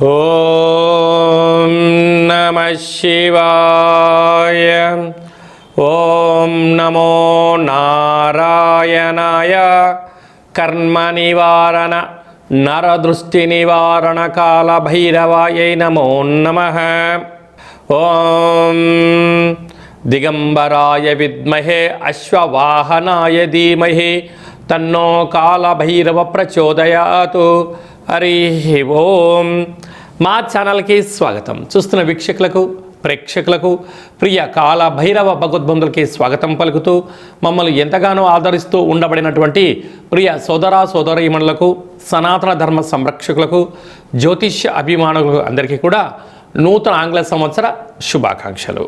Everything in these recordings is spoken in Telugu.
ఓం నమః శివాయ. ఓం నమో నారాయణాయ. కర్మ నివారణ నరదృష్టి నివారణ కాల భైరవాయై నమో నమః. ఓం దిగంబరాయ విద్మహే అశ్వవాహనాయ ధీమహి తన్నో కాల భైరవ ప్రచోదయాతు. హరి ఓం. మా ఛానల్కి స్వాగతం. చూస్తున్న వీక్షకులకు ప్రేక్షకులకు ప్రియ కాల భైరవ భగవద్బంధులకి స్వాగతం పలుకుతూ మమ్మల్ని ఎంతగానో ఆదరిస్తూ ఉండబడినటువంటి ప్రియ సోదర సోదరీమణులకు సనాతన ధర్మ సంరక్షకులకు జ్యోతిష్య అభిమానులకు అందరికీ కూడా నూతన ఆంగ్ల సంవత్సర శుభాకాంక్షలు.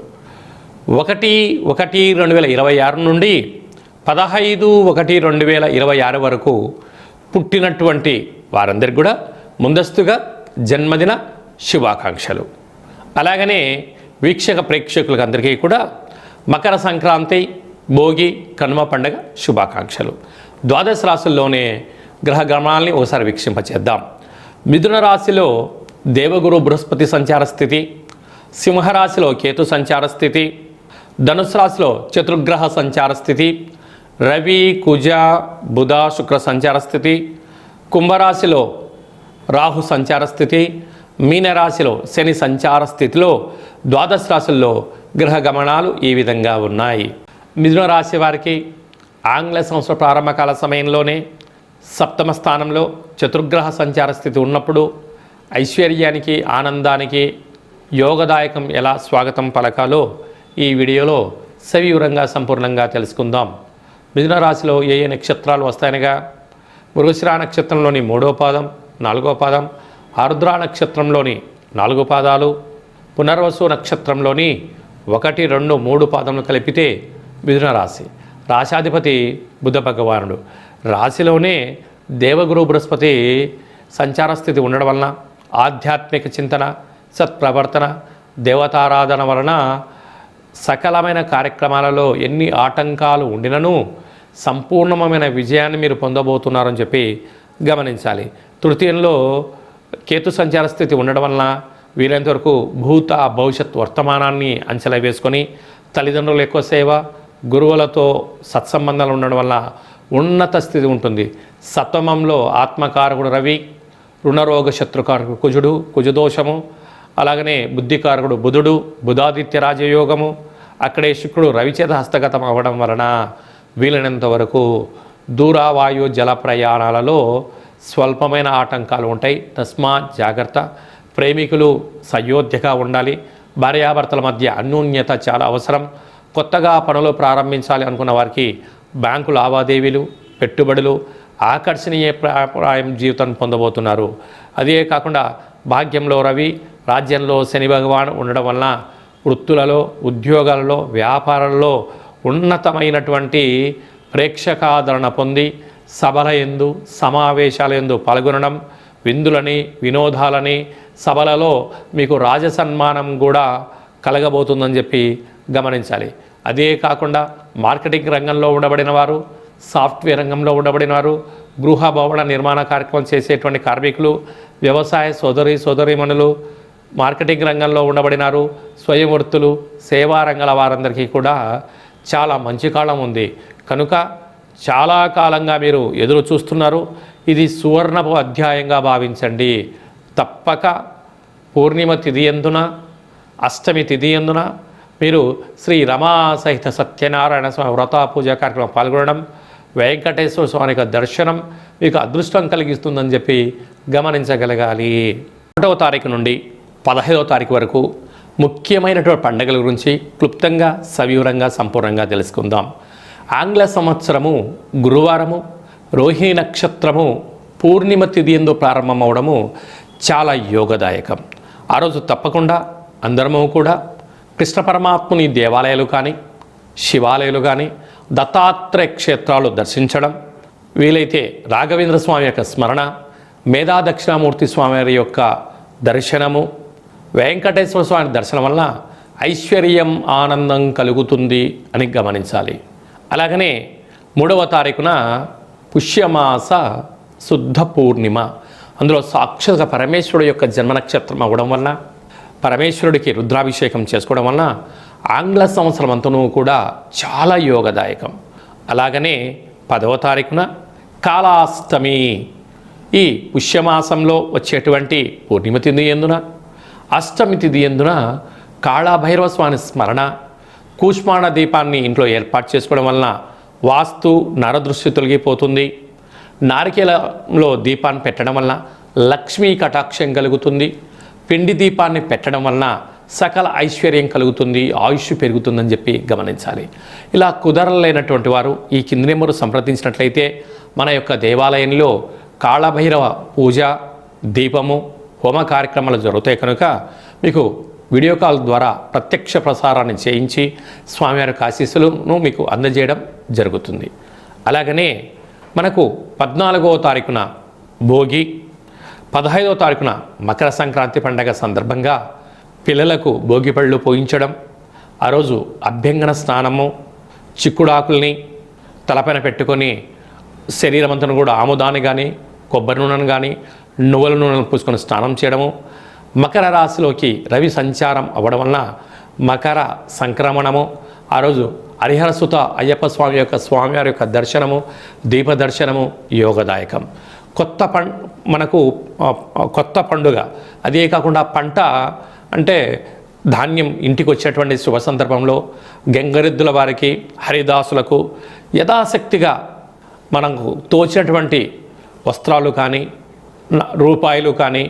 1/1/2026 నుండి 15/1/2026 వరకు పుట్టినటువంటి వారందరికీ కూడా ముందస్తుగా జన్మదిన శుభాకాంక్షలు. అలాగనే వీక్షక ప్రేక్షకులకు అందరికీ కూడా మకర సంక్రాంతి, భోగి, కనుమ పండుగ శుభాకాంక్షలు. ద్వాదశ రాశుల్లోనే గ్రహ గమనాల్ని ఒకసారి వీక్షింపచేద్దాం. మిథున రాశిలో దేవగురు బృహస్పతి సంచార స్థితి, సింహరాశిలో కేతు సంచార స్థితి, ధనుసు రాశిలో చతుర్గ్రహ సంచార స్థితి, రవి, కుజ, బుధ, శుక్ర సంచార స్థితి, కుంభరాశిలో రాహు సంచార స్థితి, మీనరాశిలో శని సంచార స్థితిలో ద్వాదశ రాశుల్లో గ్రహ గమనాలు ఈ విధంగా ఉన్నాయి. మిథున రాశి వారికి ఆంగ్ల సంవత్సర ప్రారంభకాల సమయంలోనే సప్తమ స్థానంలో చతుర్గ్రహ సంచార స్థితి ఉన్నప్పుడు ఐశ్వర్యానికి, ఆనందానికి యోగదాయకం ఎలా స్వాగతం పలకాలో ఈ వీడియోలో సవివరంగా సంపూర్ణంగా తెలుసుకుందాం. మిథున రాశిలో ఏ ఏ నక్షత్రాలు వస్తాయనగా మృగశిర నక్షత్రంలోని 3వ పాదం, 4వ పాదం, ఆరుద్ర నక్షత్రంలోని 4 పాదాలు, పునర్వసు నక్షత్రంలోని 1, 2, 3 పాదములు కలిపితే మిథున రాశి. రాశాధిపతి బుధ భగవానుడు. రాశిలోనే దేవగురు బృహస్పతి సంచార స్థితి ఉండడం వలన ఆధ్యాత్మిక చింతన, సత్ప్రవర్తన, దేవతారాధన వలన సకలమైన కార్యక్రమాలలో ఎన్ని ఆటంకాలు ఉండినను సంపూర్ణమైన విజయాన్ని మీరు పొందబోతున్నారని చెప్పి గమనించాలి. తృతీయంలో కేతు సంచార స్థితి ఉండడం వలన వీలైనంతవరకు భూత భవిష్యత్ వర్తమానాన్ని అంచనా వేసుకొని తల్లిదండ్రుల ఎక్కువ సేవ, గురువులతో సత్సంబంధాలు ఉండడం వల్ల ఉన్నత స్థితి ఉంటుంది. సప్తమంలో ఆత్మకారకుడు రవి, రుణరోగ శత్రుకారకుడు కుజుడు, కుజదోషము, అలాగనే బుద్ధికారకుడు బుధుడు, బుధాదిత్య రాజయోగము, అక్కడే శుక్రుడు రవిచేత హస్తగతం అవ్వడం వలన వీలైనంత వరకు దూరవాయు జల ప్రయాణాలలో స్వల్పమైన ఆటంకాలు ఉంటాయి. తస్మాత్ జాగ్రత్త. ప్రేమికులు సయోధ్యగా ఉండాలి. భార్యాభర్తల మధ్య అన్యోన్యత చాలా అవసరం. కొత్తగా పనులు ప్రారంభించాలి అనుకున్న వారికి బ్యాంకు లావాదేవీలు, పెట్టుబడులు, ఆకర్షణీయ ప్రాయం జీవితం పొందబోతున్నారు. అదే కాకుండా భాగ్యంలో రవి, రాజ్యంలో శని భగవాన్ ఉండడం వలన వృత్తులలో, ఉద్యోగాలలో, వ్యాపారాలలో ఉన్నతమైనటువంటి ప్రేక్షకాదరణ పొంది సభల యందు, సమావేశాల యందు పాల్గొనడం, విందులని, వినోదాలని, సభలలో మీకు రాజసన్మానం కూడా కలగబోతుందని చెప్పి గమనించాలి. అదే కాకుండా మార్కెటింగ్ రంగంలో ఉండబడిన వారు, సాఫ్ట్వేర్ రంగంలో ఉండబడిన వారు, గృహ భవన నిర్మాణ కార్యక్రమం చేసేటువంటి కార్మికులు, వ్యవసాయ సోదరీమణులు, మార్కెటింగ్ రంగంలో ఉండబడినారు, స్వయం వృత్తులు, సేవా రంగాల వారందరికీ కూడా చాలా మంచి కాలం ఉంది. కనుక చాలా కాలంగా మీరు ఎదురు చూస్తున్నారు. ఇది సువర్ణపు అధ్యాయంగా భావించండి. తప్పక పూర్ణిమ తిథి యందున, అష్టమి తిథి యందున మీరు శ్రీ రమా సహిత సత్యనారాయణ స్వామి వ్రత పూజా కార్యక్రమం పాల్గొనడం, వెంకటేశ్వర స్వామి యొక్క దర్శనం మీకు అదృష్టం కలిగిస్తుందని చెప్పి గమనించగలగాలి. 1వ తారీఖు నుండి 15వ తారీఖు వరకు ముఖ్యమైనటువంటి పండుగల గురించి క్లుప్తంగా సవివరంగా సంపూర్ణంగా తెలుసుకుందాం. ఆంగ్ల సంవత్సరము గురువారము, రోహిణి నక్షత్రము పూర్ణిమ తిథి యందు ప్రారంభమవడము చాలా యోగదాయకం. ఆ రోజు తప్పకుండా అందరము కూడా కృష్ణ పరమాత్ముని దేవాలయాలు కానీ, శివాలయాలు కానీ, దత్తాత్రేయ క్షేత్రాలు దర్శించడం, వీలైతే రాఘవేంద్ర స్వామి యొక్క స్మరణ, మేధా దక్షిణామూర్తి స్వామి వారి యొక్క దర్శనము, వెంకటేశ్వర స్వామి దర్శనం వల్ల ఐశ్వర్యం, ఆనందం కలుగుతుంది అని గమనించాలి. అలాగనే 3వ తారీఖున పుష్యమాస శుద్ధ పూర్ణిమ, అందులో సాక్షాత్గా పరమేశ్వరుడు యొక్క జన్మ నక్షత్రం అవ్వడం వలన, పరమేశ్వరుడికి రుద్రాభిషేకం చేసుకోవడం వలన ఆంగ్ల సంవత్సరం అంతనూ కూడా చాలా యోగదాయకం. అలాగనే 10వ తారీఖున కాళాష్టమి, ఈ పుష్యమాసంలో వచ్చేటువంటి పూర్ణిమ తిథి ఎందున, అష్టమి తిథి ఎందున కాళభైరవ స్వామి స్మరణ, కూష్మాండ దీపాన్ని ఇంట్లో ఏర్పాటు చేసుకోవడం వలన వాస్తు నరదృష్టి తొలగిపోతుంది. నారికేలంలో దీపాన్ని పెట్టడం వలన లక్ష్మీ కటాక్షం కలుగుతుంది. పిండి దీపాన్ని పెట్టడం వలన సకల ఐశ్వర్యం కలుగుతుంది, ఆయుష్ పెరుగుతుందని చెప్పి గమనించాలి. ఇలా కుదరలేనటువంటి వారు ఈ కింది నెంబరు సంప్రదించినట్లయితే మన యొక్క దేవాలయంలో కాళభైరవ పూజ, దీపము, హోమ కార్యక్రమాలు జరుగుతాయి కనుక మీకు వీడియో కాల్ ద్వారా ప్రత్యక్ష ప్రసారాన్ని చేయించి స్వామివారి ఆశీస్సులను మీకు అందజేయడం జరుగుతుంది. అలాగనే మనకు 14వ తారీఖున భోగి, 15వ తారీఖున మకర సంక్రాంతి పండగ సందర్భంగా పిల్లలకు భోగి పళ్ళు పోయించడం, ఆ రోజు అభ్యంగన స్నానము, చిక్కుడాకుల్ని తలపైన పెట్టుకొని శరీరం అంతా కూడా ఆముదాన్ని కానీ, కొబ్బరి నూనెను కానీ, నువ్వుల నూనెను పూసుకొని స్నానం చేయడము, మకర రాశిలోకి రవి సంచారం అవ్వడం వలన మకర సంక్రమణము, ఆ రోజు హరిహరసుత అయ్యప్ప స్వామి యొక్క స్వామివారి యొక్క దర్శనము, దీప దర్శనము యోగదాయకం. మనకు కొత్త పండుగ, అదే కాకుండా పంట అంటే ధాన్యం ఇంటికి వచ్చేటువంటి శుభ సందర్భంలో గంగరెద్దుల వారికి, హరిదాసులకు యథాశక్తిగా మనకు తోచినటువంటి వస్త్రాలు కానీ, రూపాయలు కానీ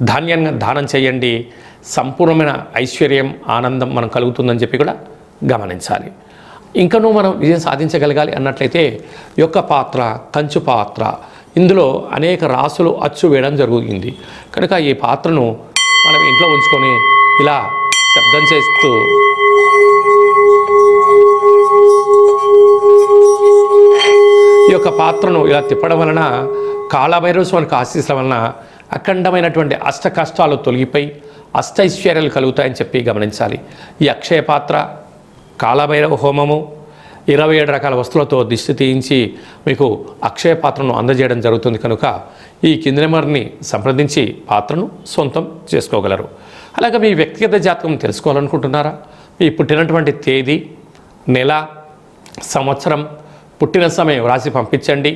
ధాన్యంగా దానం చేయండి. సంపూర్ణమైన ఐశ్వర్యం, ఆనందం మనం కలుగుతుందని చెప్పి కూడా గమనించాలి. ఇంకనూ మనం విజయం సాధించగలగాలి అన్నట్లయితే యొక్క పాత్ర, కంచు పాత్ర, ఇందులో అనేక రాసులు అచ్చు వేయడం జరుగుతుంది కనుక ఈ పాత్రను మనం ఇంట్లో ఉంచుకొని ఇలా శబ్దం చేస్తూ ఈ యొక్క పాత్రను ఇలా తిప్పడం వలన కాళభైరవ స్వామికి ఆశీస్సుల వలన అఖండమైనటువంటి అష్ట కష్టాలు తొలగిపోయి అష్టైశ్వర్యాలు కలుగుతాయని చెప్పి గమనించాలి. ఈ అక్షయ పాత్ర, కాళభైరవ హోమము, 27 రకాల వస్తువులతో దిష్టి తీయించి మీకు అక్షయ పాత్రను అందజేయడం జరుగుతుంది కనుక ఈ కింది నెంబర్ని సంప్రదించి పాత్రను సొంతం చేసుకోగలరు. అలాగే మీ వ్యక్తిగత జాతకం తెలుసుకోవాలనుకుంటున్నారా? మీ పుట్టినటువంటి తేదీ, నెల, సంవత్సరం, పుట్టిన సమయం రాసి పంపించండి.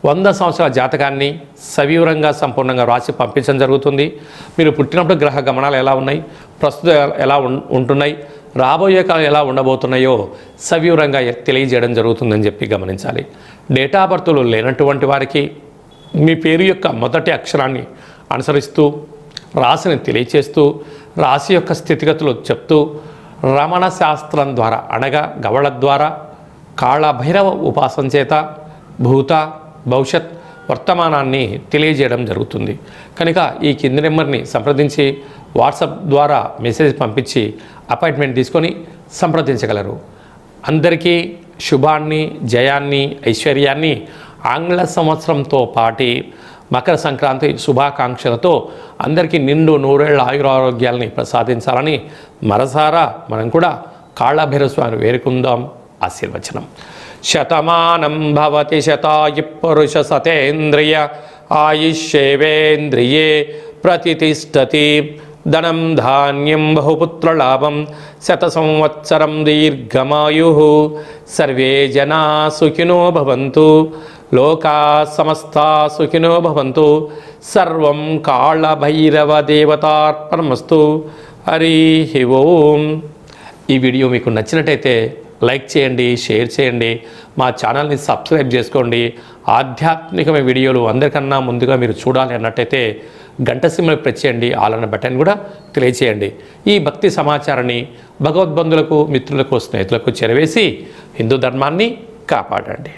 100 సంవత్సరాల జాతకాన్ని సవివరంగా సంపూర్ణంగా రాసి పంపించడం జరుగుతుంది. మీరు పుట్టినప్పుడు గ్రహ గమనాలు ఎలా ఉన్నాయి, ప్రస్తుతం ఎలా ఉంటున్నాయి, రాబోయే కాలం ఎలా ఉండబోతున్నాయో సవివరంగా తెలియజేయడం జరుగుతుందని చెప్పి గమనించాలి. డేటా బర్త్లు లేనటువంటి వారికి మీ పేరు యొక్క మొదటి అక్షరాన్ని అనుసరిస్తూ రాశిని తెలియచేస్తూ రాశి యొక్క స్థితిగతులు చెప్తూ రమణ శాస్త్రం ద్వారా అనగా గవళ ద్వారా కాళభైరవ ఉపాసన చేత భూత, భవిష్యత్, వర్తమానాన్ని తెలియజేయడం జరుగుతుంది కనుక ఈ కింది నెంబర్ని సంప్రదించి వాట్సాప్ ద్వారా మెసేజ్ పంపించి అపాయింట్మెంట్ తీసుకొని సంప్రదించగలరు. అందరికీ శుభాన్ని, జయాన్ని, ఐశ్వర్యాన్ని ఆంగ్ల సంవత్సరంతో పాటి మకర సంక్రాంతి శుభాకాంక్షలతో అందరికీ నిండు నూరేళ్ల ఆయురారోగ్యాలని ప్రసాదించాలని మనసారా మనం కూడా కాళభైరవ స్వామిని వేరుకుందాం. ఆశీర్వచనం. శతమానం భవతి శతాయు పురుష సతేంద్రియ ఆయుష్యేవేంద్రియే ప్రతిష్టతి. ధనం ధాన్యం బహుపుత్రలాభం శత సంవత్సరం దీర్ఘమాయు. సర్వే జనా సుఖినో భవంతు. లోకా సమస్తా సుఖినో భవంతు. సర్వం కాళభైరవ దేవతార్పణమస్తు. హరి ఓం. ఈ వీడియో మీకు నచ్చినట్టయితే లైక్ చేయండి, షేర్ చేయండి, మా ఛానల్ని సబ్స్క్రైబ్ చేసుకోండి. ఆధ్యాత్మికమైన వీడియోలు అందరికన్నా ముందుగా మీరు చూడాలి అన్నట్టయితే గంట సింబల్ ప్రెస్ చేయండి, ఆల్ అన్న బటన్ కూడా తెలియచేయండి. ఈ భక్తి సమాచారాన్ని భగవద్బంధులకు, మిత్రులకు, స్నేహితులకు చేరవేసి హిందూ ధర్మాన్ని కాపాడండి.